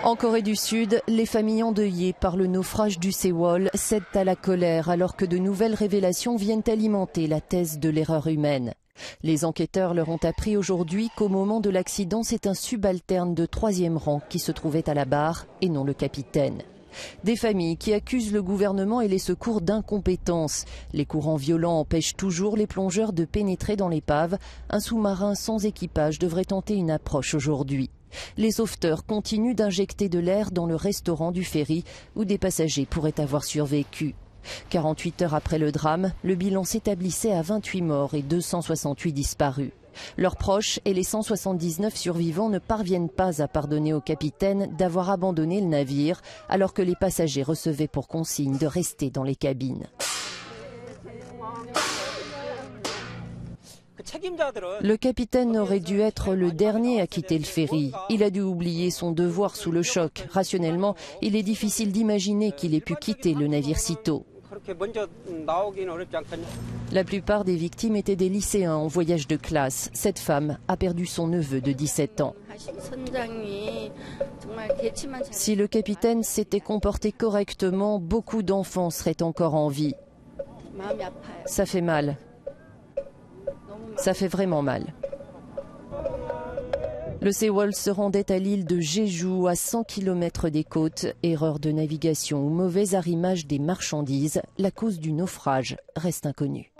En Corée du Sud, les familles endeuillées par le naufrage du Sewol cèdent à la colère alors que de nouvelles révélations viennent alimenter la thèse de l'erreur humaine. Les enquêteurs leur ont appris aujourd'hui qu'au moment de l'accident, c'est un subalterne de 3e rang qui se trouvait à la barre et non le capitaine. Des familles qui accusent le gouvernement et les secours d'incompétence. Les courants violents empêchent toujours les plongeurs de pénétrer dans l'épave. Un sous-marin sans équipage devrait tenter une approche aujourd'hui. Les sauveteurs continuent d'injecter de l'air dans le restaurant du ferry où des passagers pourraient avoir survécu. 48 heures après le drame, le bilan s'établissait à 28 morts et 268 disparus. Leurs proches et les 179 survivants ne parviennent pas à pardonner au capitaine d'avoir abandonné le navire alors que les passagers recevaient pour consigne de rester dans les cabines. Le capitaine aurait dû être le dernier à quitter le ferry. Il a dû oublier son devoir sous le choc. Rationnellement, il est difficile d'imaginer qu'il ait pu quitter le navire si tôt. La plupart des victimes étaient des lycéens en voyage de classe. Cette femme a perdu son neveu de 17 ans. Si le capitaine s'était comporté correctement, beaucoup d'enfants seraient encore en vie. Ça fait mal. Ça fait vraiment mal. Le Sewol se rendait à l'île de Jeju, à 100 km des côtes. Erreur de navigation ou mauvais arrimage des marchandises, la cause du naufrage reste inconnue.